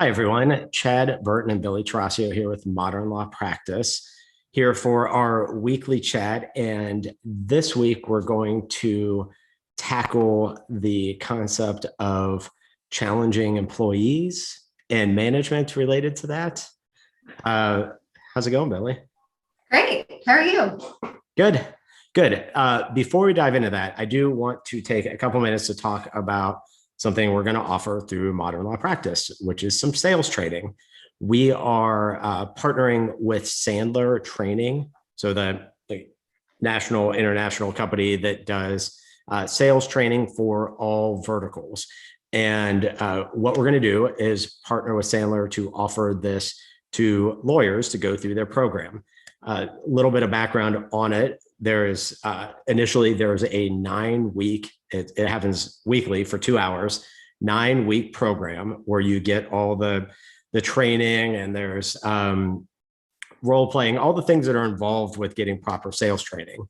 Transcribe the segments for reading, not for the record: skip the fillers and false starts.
Hi, everyone. Chad Burton and Billy Tarasio here with Modern Law Practice, here for our weekly chat. And this week, we're going to tackle the concept of challenging employees and management related to that. How's it going, Billy? Great. How are you? Good, good. Before we dive into that, I do want to take a couple minutes to talk about something we're going to offer through Modern Law Practice, which is some sales training. We are partnering with Sandler Training, so the national, international company that does sales training for all verticals. And what we're going to do is partner with Sandler to offer this to lawyers to go through their program. A little bit of background on it. Initially there's a 9-week, it happens weekly for 2 hours, 9-week program where you get all the training, and there's role playing, all the things that are involved with getting proper sales training.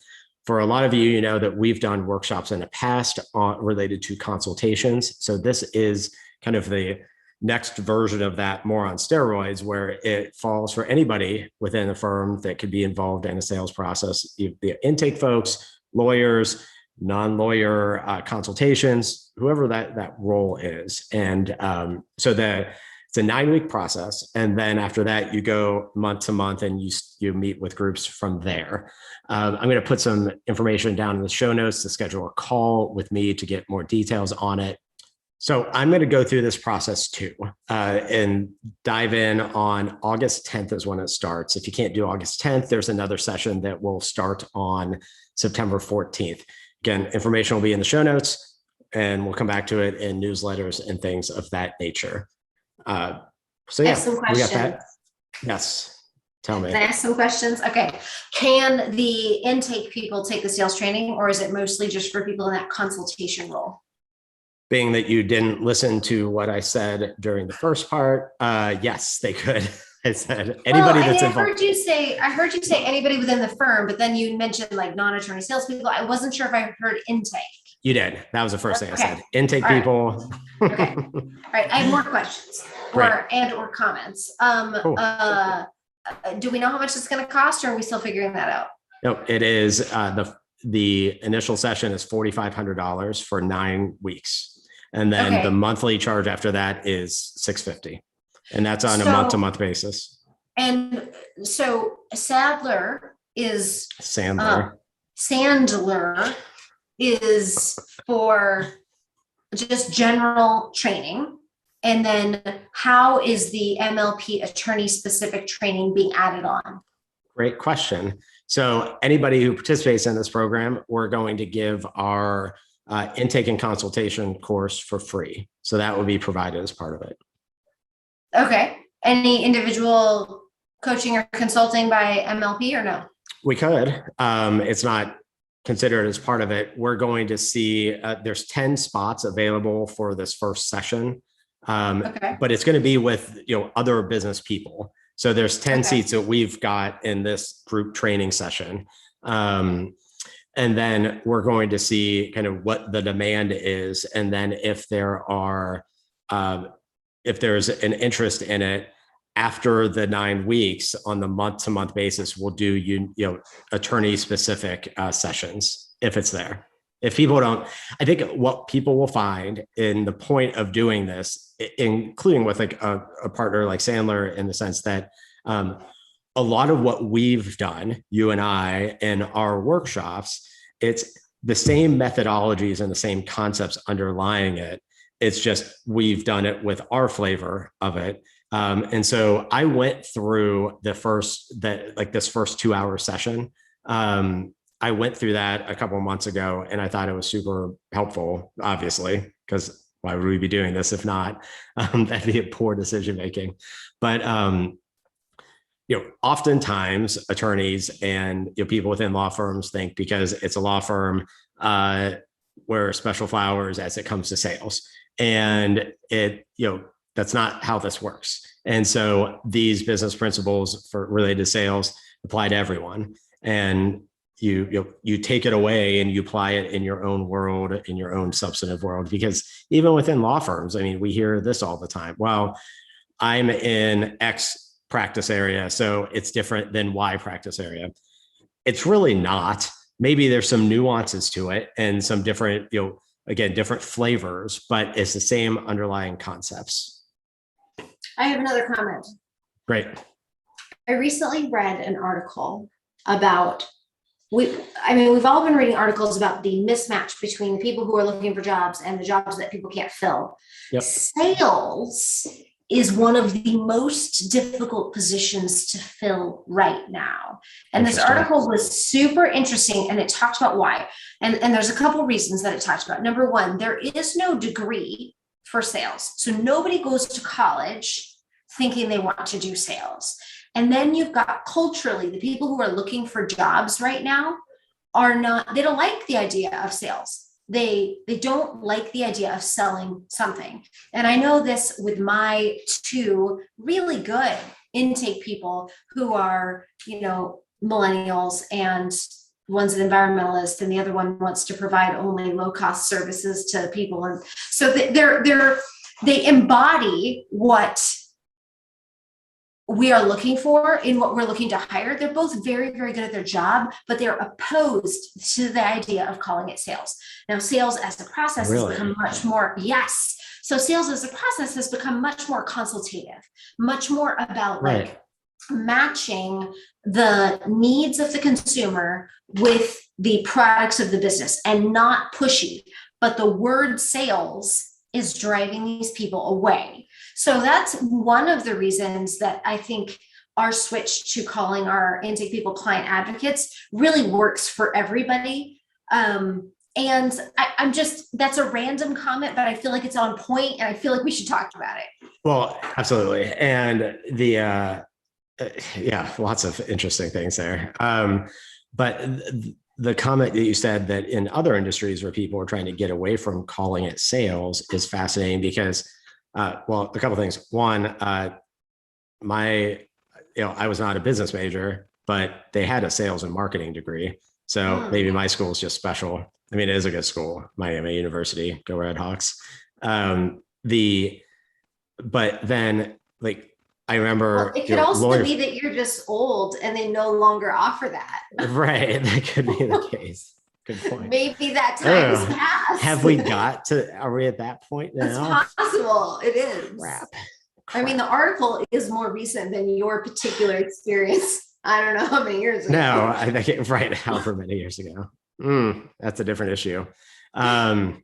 For a lot of you, you know that we've done workshops in the past related to consultations. So this is kind of the next version of that, more on steroids, where it falls for anybody within the firm that could be involved in a sales process, the intake folks, lawyers, non-lawyer consultations, whoever that role is. And so it's a 9-week process. And then after that, you go month to month and you meet with groups from there. I'm going to put some information down in the show notes to schedule a call with me to get more details on it. So I'm going to go through this process too and dive in on August 10th is when it starts. If you can't do August 10th, there's another session that will start on September 14th. Again, information will be in the show notes, and we'll come back to it in newsletters and things of that nature. So yeah, we got that. Yes. Tell me. Can I ask some questions? Okay. Can the intake people take the sales training, or is it mostly just for people in that consultation role? Being that you didn't listen to what I said during the first part, yes, they could. I said anybody that's involved. I heard you say anybody within the firm, but then you mentioned like non-attorney salespeople. I wasn't sure if I heard intake. You did. That was the first thing I said. Intake people. Okay. All right. I have more questions or comments. Cool. Do we know how much it's going to cost, or are we still figuring that out? No, it is the initial session is $4,500 for 9 weeks. And then the monthly charge after that is $650. And that's on a month-to-month basis. And so Sandler is for just general training. And then how is the MLP attorney specific training being added on? Great question. So anybody who participates in this program, we're going to give our intake and consultation course for free. So that will be provided as part of it. Okay. Any individual coaching or consulting by MLP or no? We could. It's not considered as part of it. We're going to see there's 10 spots available for this first session. But it's going to be with other business people. So there's 10 seats that we've got in this group training session. And then we're going to see kind of what the demand is. And then if there's an interest in it after the 9 weeks on the month-to-month basis, we'll do, attorney specific sessions if it's there. If people don't, I think what people will find in the point of doing this, including with like a partner like Sandler, in the sense that a lot of what we've done, you and I, in our workshops, it's the same methodologies and the same concepts underlying it. It's just we've done it with our flavor of it. And so I went through this first 2-hour session. I went through that a couple of months ago, and I thought it was super helpful, obviously, because why would we be doing this if not? That'd be a poor decision making. But oftentimes attorneys and people within law firms think because it's a law firm, we're special flowers as it comes to sales, and that's not how this works. And so these business principles related to sales apply to everyone, and you take it away and you apply it in your own world, in your own substantive world. Because even within law firms, I mean, we hear this all the time. Well, I'm in X practice area, so it's different than Y practice area. It's really not. Maybe there's some nuances to it and some different, again, different flavors, but it's the same underlying concepts. I have another comment. Great. I recently read an article about we've all been reading articles about the mismatch between the people who are looking for jobs and the jobs that people can't fill. Yep. Sales is one of the most difficult positions to fill right now. And this article was super interesting, and it talked about why. And there's a couple reasons that it talked about. Number one, there is no degree for sales. So nobody goes to college thinking they want to do sales. And then you've got culturally, the people who are looking for jobs right now they don't like the idea of sales. They don't like the idea of selling something. And I know this with my two really good intake people who are, millennials, and one's an environmentalist and the other one wants to provide only low-cost services to people. And so they embody what we are looking for in what we're looking to hire. They're both very, very good at their job, but they're opposed to the idea of calling it sales. Now, sales as a process has become much more, yes. So sales as a process has become much more consultative, much more about like matching the needs of the consumer with the products of the business, and not pushy. But the word sales is driving these people away. So that's one of the reasons that I think our switch to calling our intake people client advocates really works for everybody. And that's a random comment, but I feel like it's on point, and I feel like we should talk about it. Well, absolutely. And lots of interesting things there. But the comment that you said that in other industries where people are trying to get away from calling it sales is fascinating because a couple of things. One, I was not a business major, but they had a sales and marketing degree. So maybe my school is just special. I mean, it is a good school, Miami University, go Red Hawks. But then I remember it could also be that you're just old and they no longer offer that. Right. That could be the case. Good point. Maybe that time has passed. Are we at that point now? It's possible. It is. Crap. I mean, the article is more recent than your particular experience. I don't know how many years ago. No, I think right. However many years ago. That's a different issue. So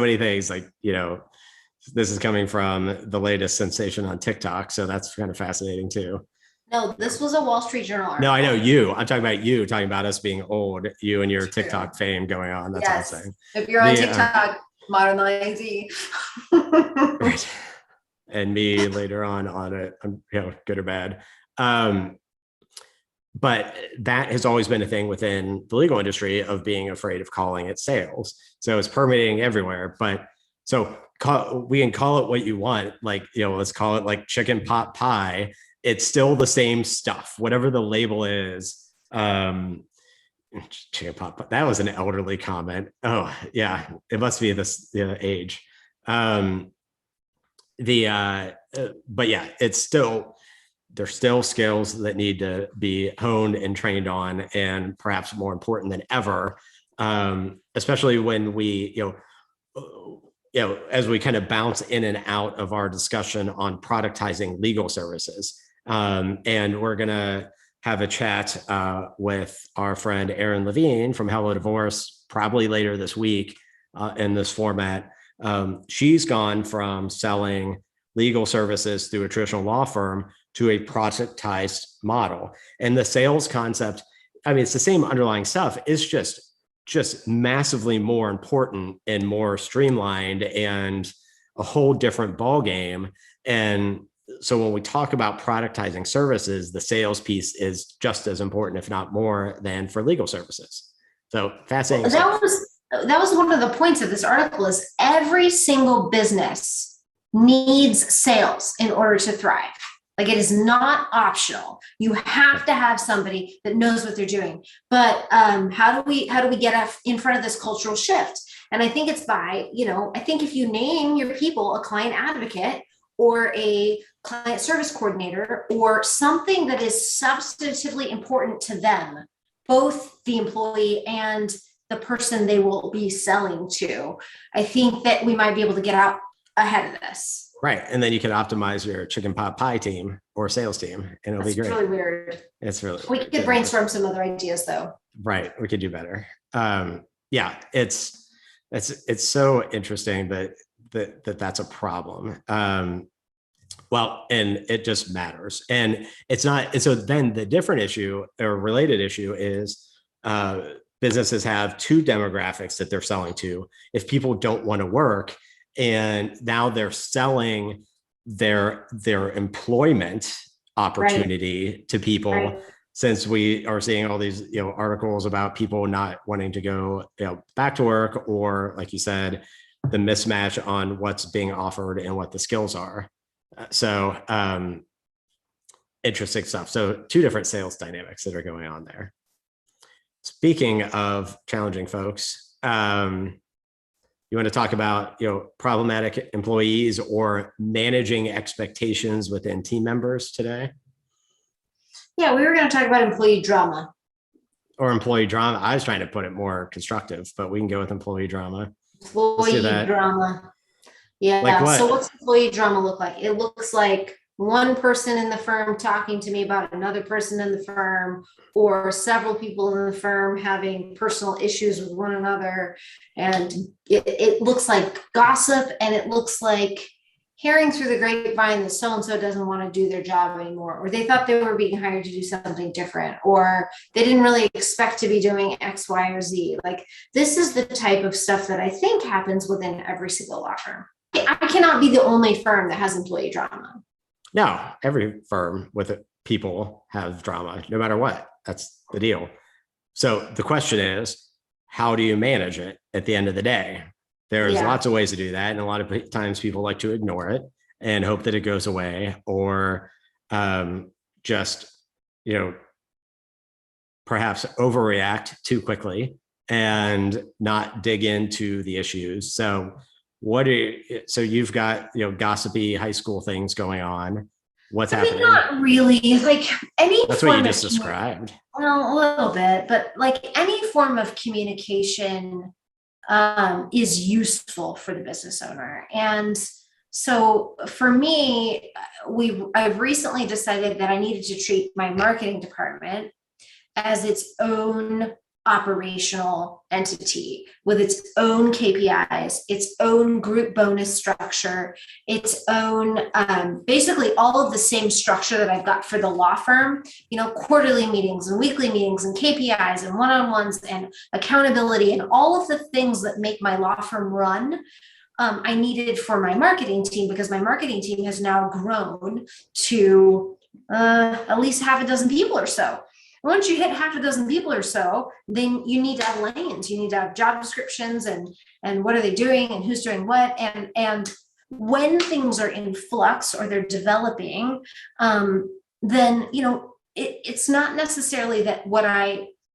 many things this is coming from the latest sensation on TikTok. So that's kind of fascinating too. No, this was a Wall Street Journal article. No, I know you. I'm talking about you, talking about us being old, you and your TikTok fame going on. That's what I'm saying. If you're on TikTok, modern lazy. Right. And me later on it, good or bad. But that has always been a thing within the legal industry of being afraid of calling it sales. So it's permeating everywhere. But we can call it what you want. Let's call it like chicken pot pie. It's still the same stuff, whatever the label is. Chicken pot pie. That was an elderly comment. Oh yeah, it must be this age. But yeah, there's still skills that need to be honed and trained on, and perhaps more important than ever, especially when we, as we kind of bounce in and out of our discussion on productizing legal services. And we're going to have a chat with our friend Erin Levine from Hello Divorce probably later this week in this format. She's gone from selling legal services through a traditional law firm to a productized model. And the sales concept, it's the same underlying stuff. It's just massively more important and more streamlined and a whole different ballgame. And so when we talk about productizing services, the sales piece is just as important, if not more, than for legal services. So fascinating. That was one of the points of this article is every single business needs sales in order to thrive. It is not optional. You have to have somebody that knows what they're doing. But how do we get in front of this cultural shift? And I think it's by, I think if you name your people a client advocate or a client service coordinator or something that is substantively important to them, both the employee and the person they will be selling to, I think that we might be able to get out ahead of this. Right. And then you can optimize your chicken pot pie team or sales team, and it'll be great. It's really weird. It's really, we could brainstorm some other ideas though. Right. We could do better. Yeah, it's so interesting that's a problem. Well, and it just matters. And it's not, and so then the different issue or related issue is businesses have two demographics that they're selling to. If people don't want to work, and now they're selling their employment opportunity to people, since we are seeing all these articles about people not wanting to go back to work, or like you said, the mismatch on what's being offered and what the skills are. So interesting stuff. So two different sales dynamics that are going on there. Speaking of challenging folks, you want to talk about problematic employees or managing expectations within team members today? Yeah, we were going to talk about employee drama. Or employee drama. I was trying to put it more constructive, but we can go with employee drama. Employee drama. Yeah. Like what? So what's employee drama look like? It looks like one person in the firm talking to me about another person in the firm, or several people in the firm having personal issues with one another. And it looks like gossip, and it looks like hearing through the grapevine that so-and-so doesn't want to do their job anymore, or they thought they were being hired to do something different, or they didn't really expect to be doing X, Y, or Z. Like, this is the type of stuff that I think happens within every single law firm. I cannot be the only firm that has employee drama. No, every firm with people have drama, no matter what. That's the deal. So the question is, how do you manage it at the end of the day? There's lots of ways to do that. And a lot of times people like to ignore it and hope that it goes away, or just, perhaps overreact too quickly and not dig into the issues. So so you've got, gossipy high school things going on. What's happening? Not really. Like any. That's what you just described. Well, a little bit, but like any form of communication is useful for the business owner. And so for me, I've recently decided that I needed to treat my marketing department as its own operational entity with its own KPIs, its own group bonus structure, its own, basically all of the same structure that I've got for the law firm, quarterly meetings and weekly meetings and KPIs and one-on-ones and accountability and all of the things that make my law firm run. I needed for my marketing team, because my marketing team has now grown to at least half a dozen people or so. Once you hit half a dozen people or so, then you need to have lanes. You need to have job descriptions and what are they doing and who's doing what. And when things are in flux or they're developing, then, it's not necessarily that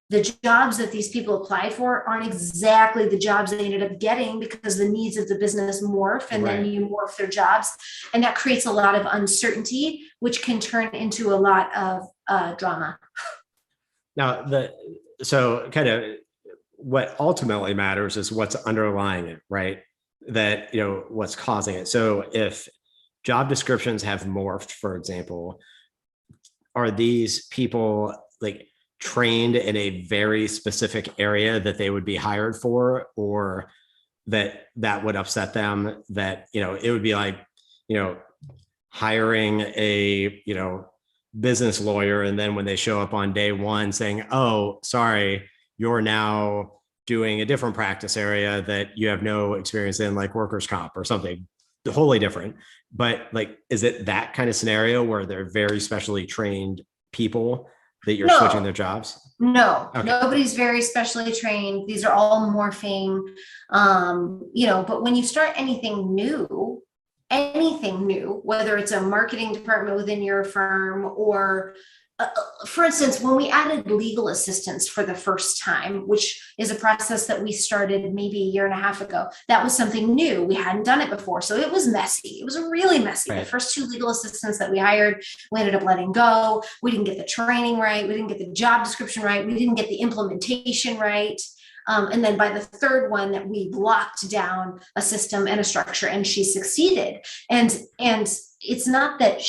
the jobs that these people apply for aren't exactly the jobs they ended up getting, because the needs of the business morph, and then you morph their jobs. And that creates a lot of uncertainty, which can turn into a lot of drama. Now, so kind of what ultimately matters is what's underlying it, right? That, what's causing it. So if job descriptions have morphed, for example, are these people like trained in a very specific area that they would be hired for, or that would upset them? That, it would be like, hiring a, business lawyer, and then when they show up on day one saying, oh, sorry, you're now doing a different practice area that you have no experience in, like workers' comp or something wholly different. But like, is it that kind of scenario where they're very specially trained people that you're switching their jobs? No, okay. Nobody's very specially trained. These are all morphing, but when you start anything new, whether it's a marketing department within your firm or for instance, when we added legal assistance for the first time, which is a process that we started maybe a year and a half ago, that was something new. We hadn't done it before. So it was messy. It was really messy. Right. The first two legal assistants that we hired, we ended up letting go. We didn't get the training right. We didn't get the job description right. We didn't get the implementation right. And then by the third one that we locked down a system and a structure, and she succeeded. And it's not that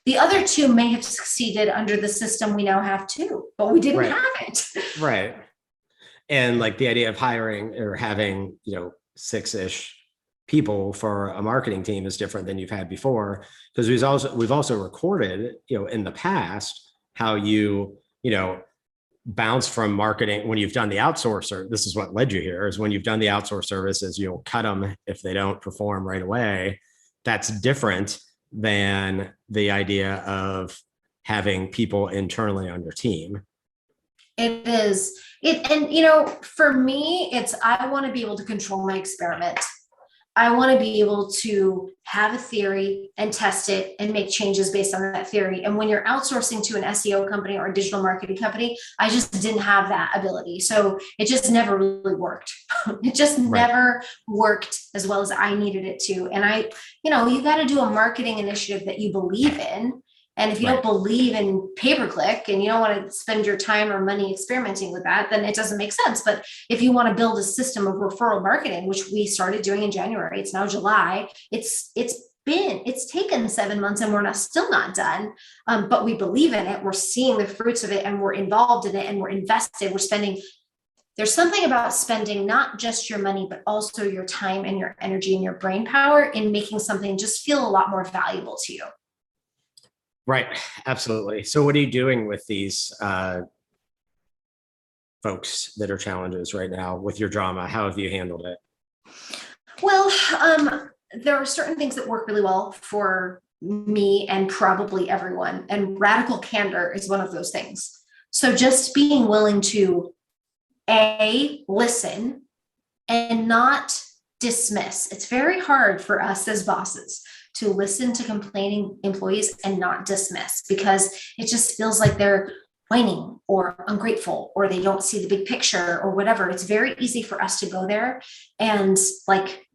the other two may have succeeded under the system we now have too, but we didn't have it. Right. And like the idea of hiring or having, 6-ish people for a marketing team is different than you've had before, because we've also recorded, in the past how you bounce from marketing when you've done the outsourcer. This is what led you here, is when you've done the outsource services, you'll cut them if they don't perform right away. That's different than the idea of having people internally on your team. It is. For me, I want to be able to control my experiment. I want to be able to have a theory and test it and make changes based on that theory. And when you're outsourcing to an SEO company or a digital marketing company, I just didn't have that ability. So it just never really worked. It just never worked as well as I needed it to. And you got to do a marketing initiative that you believe in. And if you don't believe in pay-per-click and you don't want to spend your time or money experimenting with that, then it doesn't make sense. But if you want to build a system of referral marketing, which we started doing in January, it's now July, it's taken 7 months and we're still not done. But we believe in it. We're seeing the fruits of it and we're involved in it and we're invested. We're spending. There's something about spending not just your money, but also your time and your energy and your brain power in making something just feel a lot more valuable to you. Right. Absolutely. So what are you doing with these folks that are challenges right now with your drama? How have you handled it? Well, there are certain things that work really well for me and probably everyone. And radical candor is one of those things. So just being willing to listen and not dismiss. It's very hard for us as bosses to listen to complaining employees and not dismiss, because it just feels like they're whining or ungrateful or they don't see the big picture or whatever. It's very easy for us to go there, and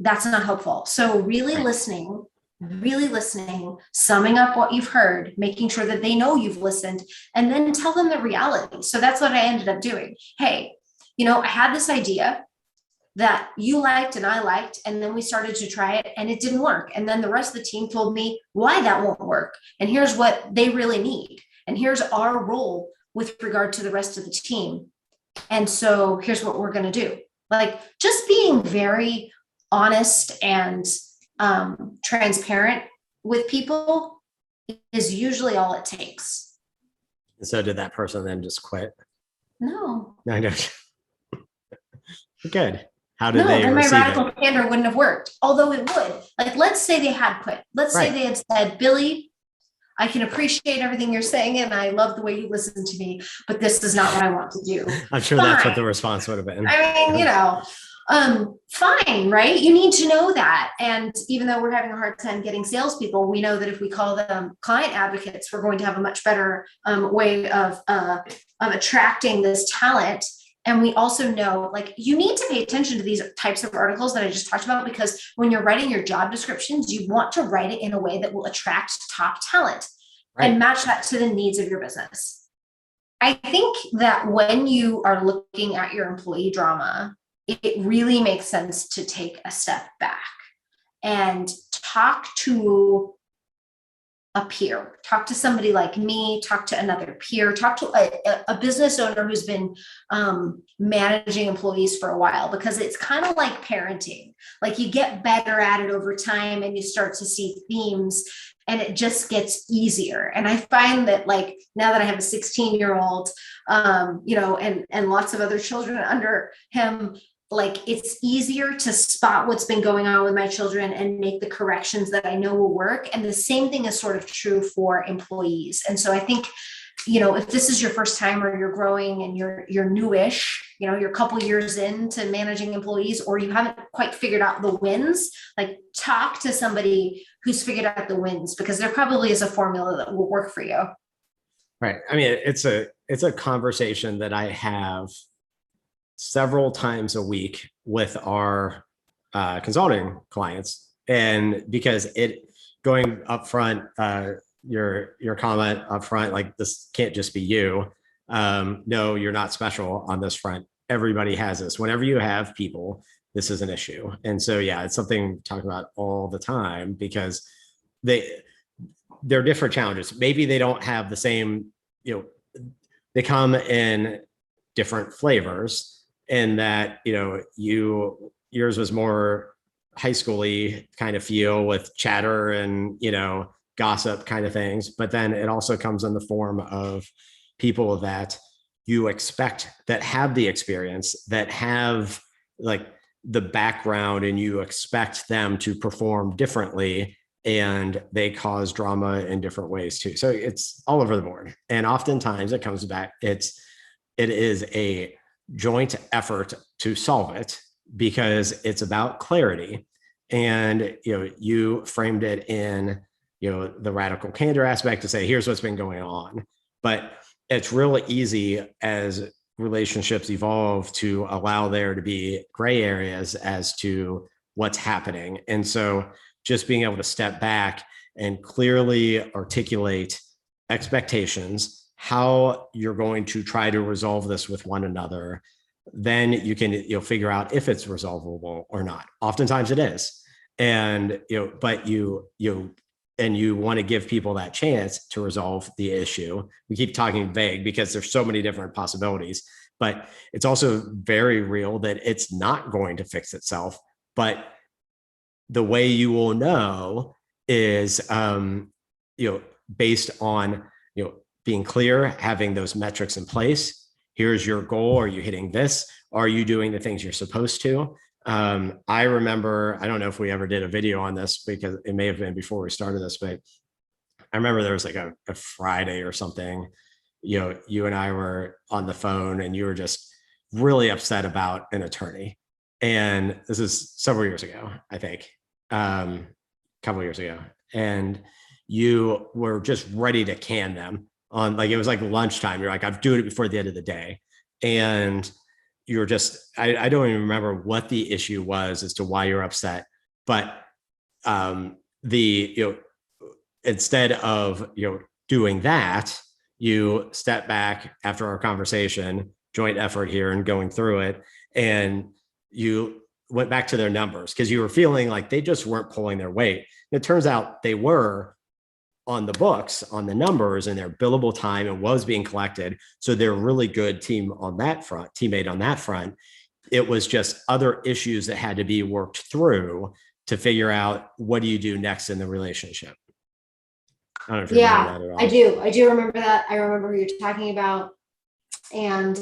that's not helpful. So really listening, summing up what you've heard, making sure that they know you've listened, and then tell them the reality. So that's what I ended up doing. Hey, I had this idea that you liked and I liked, and then we started to try it and it didn't work. And then the rest of the team told me why that won't work. And here's what they really need. And here's our role with regard to the rest of the team. And so here's what we're going to do. Just being very honest and transparent with people is usually all it takes. So did that person then just quit? No. I know. Good. How did they then my receive radical it? candor wouldn't have worked, although it would. Let's say they had quit. Let's say they had said, Billie, I can appreciate everything you're saying and I love the way you listen to me, but this is not what I want to do. I'm sure that's what the response would have been. I mean, fine, right? You need to know that. And even though we're having a hard time getting salespeople, we know that if we call them client advocates, we're going to have a much better way of attracting this talent. And we also know, you need to pay attention to these types of articles that I just talked about, because when you're writing your job descriptions, you want to write it in a way that will attract top talent and match that to the needs of your business. I think that when you are looking at your employee drama, it really makes sense to take a step back and talk to a peer, talk to somebody like me, talk to another peer, talk to a business owner who's been managing employees for a while, because it's kind of like parenting. You get better at it over time and you start to see themes and it just gets easier. And I find that now that I have a 16-year-old, and lots of other children under him, it's easier to spot what's been going on with my children and make the corrections that I know will work. And the same thing is sort of true for employees. And so I think, if this is your first time or you're growing and you're newish, you're a couple years into managing employees, or you haven't quite figured out the wins, talk to somebody who's figured out the wins, because there probably is a formula that will work for you. Right. I mean, it's a conversation that I have several times a week with our consulting clients, and because it going up front, your comment up front, like this can't just be you. No, you're not special on this front. Everybody has this. Whenever you have people, this is an issue, and so yeah, it's something we talk about all the time because they they're different challenges. Maybe they don't have the same, they come in different flavors, and that, yours was more high schooly kind of feel with chatter and, gossip kind of things. But then it also comes in the form of people that you expect, that have the experience, that have like the background, and you expect them to perform differently, and they cause drama in different ways too. So it's all over the board. And oftentimes it comes back, it is a joint effort to solve it because it's about clarity. And, you framed it in, the radical candor aspect to say, here's what's been going on. But it's really easy as relationships evolve to allow there to be gray areas as to what's happening. And so just being able to step back and clearly articulate expectations, how you're going to try to resolve this with one another, then you'll figure out if it's resolvable or not. Oftentimes it is. And, but you want to give people that chance to resolve the issue. We keep talking vague because there's so many different possibilities, but it's also very real that it's not going to fix itself. But the way you will know is, based on, being clear, having those metrics in place. Here's your goal. Are you hitting this? Are you doing the things you're supposed to? I remember, I don't know if we ever did a video on this because it may have been before we started this, but I remember there was like a Friday or something, you and I were on the phone and you were just really upset about an attorney. And this is several years ago, I think, a couple of years ago. And you were just ready to can them on, like, it was like lunchtime. You're like, I'm doing it before the end of the day. And you're just, I don't even remember what the issue was as to why you're upset, but instead of, doing that, you step back after our conversation, joint effort here and going through it. And you went back to their numbers because you were feeling like they just weren't pulling their weight. And it turns out they were on the books, on the numbers, and their billable time and was being collected. So they're a really good teammate on that front. It was just other issues that had to be worked through to figure out what do you do next in the relationship. I don't know if you remember that at all. I do remember that. I remember who you're talking about. And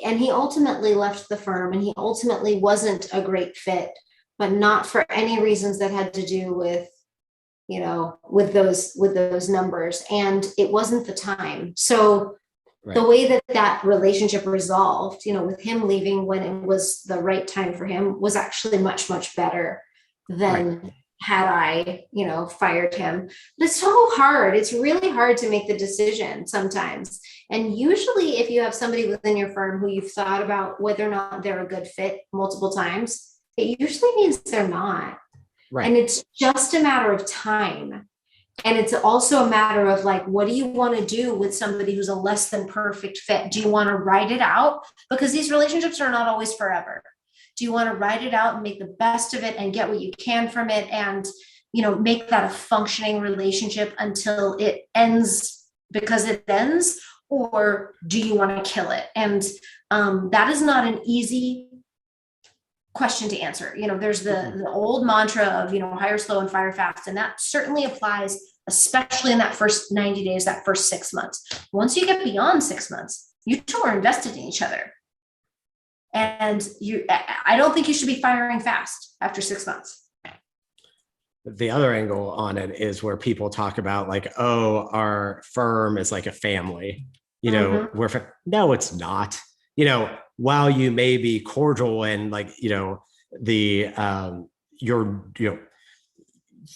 and he ultimately left the firm, and he ultimately wasn't a great fit, but not for any reasons that had to do with, with those numbers. And it wasn't the time. So right. The way that relationship resolved, with him leaving when it was the right time for him, was actually much, much better than right. Had I, fired him. But it's so hard. It's really hard to make the decision sometimes. And usually if you have somebody within your firm who you've thought about whether or not they're a good fit multiple times, it usually means they're not. Right. And it's just a matter of time. And it's also a matter of like, what do you want to do with somebody who's a less than perfect fit? Do you want to ride it out? Because these relationships are not always forever. Do you want to ride it out and make the best of it and get what you can from it and, make that a functioning relationship until it ends because it ends? Or do you want to kill it? And that is not an easy question to answer. There's the old mantra of, hire slow and fire fast. And that certainly applies, especially in that first 90 days, that first 6 months. Once you get beyond 6 months, you two are invested in each other. And I don't think you should be firing fast after 6 months. The other angle on it is where people talk about like, oh, our firm is like a family, no, it's not, while you may be cordial and like,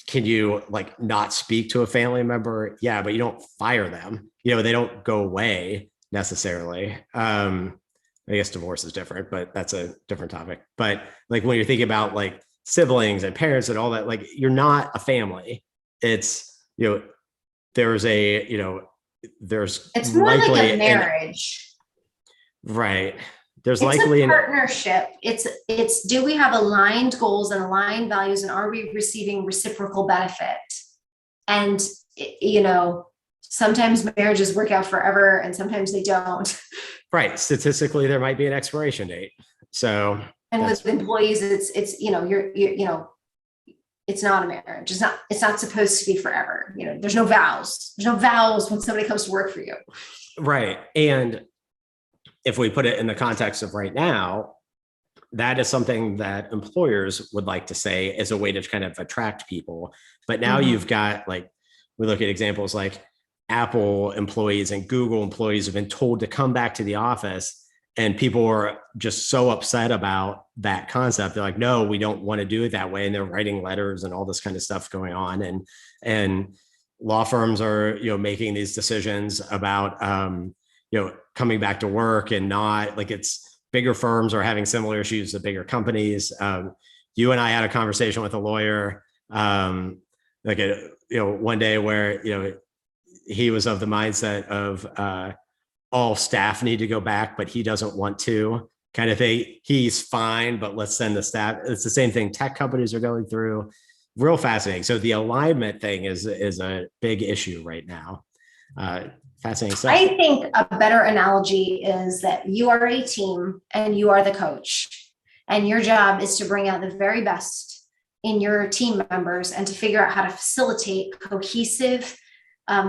can you like not speak to a family member? Yeah, but you don't fire them. They don't go away necessarily. I guess divorce is different, but that's a different topic. But like when you're thinking about like siblings and parents and all that, like you're not a family. It's, there's It's more likely like a marriage. Right. There's It's likely a partnership. It's do we have aligned goals and aligned values, and are we receiving reciprocal benefit? And sometimes marriages work out forever and sometimes they don't. Right. Statistically, there might be an expiration date. So, and with employees, it's it's not a marriage. It's not supposed to be forever. There's no vows. There's no vows when somebody comes to work for you. Right. And if we put it in the context of right now, that is something that employers would like to say as a way to kind of attract people. But now you've got, like, we look at examples like Apple employees and Google employees have been told to come back to the office, and people are just so upset about that concept. They're like, no, we don't want to do it that way. And they're writing letters and all this kind of stuff going on. And law firms are, making these decisions about, coming back to work, and not like, it's bigger firms are having similar issues to bigger companies. You and I had a conversation with a lawyer, one day where, he was of the mindset of all staff need to go back, but he doesn't want to, kind of thing. He's fine, but let's send the staff. It's the same thing tech companies are going through. Real fascinating. So the alignment thing is a big issue right now. Fascinating stuff. I think a better analogy is that you are a team and you are the coach, and your job is to bring out the very best in your team members and to figure out how to facilitate cohesive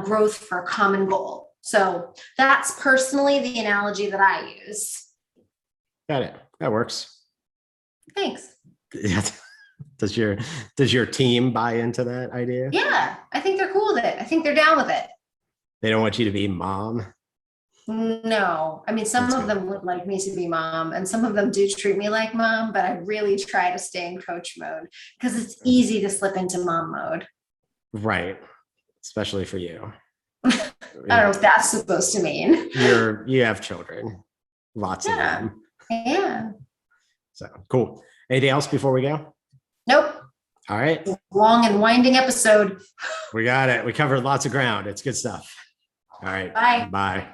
growth for a common goal. So that's personally the analogy that I use. Got it. That works. Thanks. Yeah. Does your team buy into that idea? Yeah, I think they're cool with it. I think they're down with it. They don't want you to be mom? No. I mean, some of them would like me to be mom, and some of them do treat me like mom, but I really try to stay in coach mode because it's easy to slip into mom mode. Right. Especially for you. I don't know what that's supposed to mean. You have children. Lots of them. Yeah. So cool. Anything else before we go? Nope. All right. Long and winding episode. We got it. We covered lots of ground. It's good stuff. All right. Bye. Bye.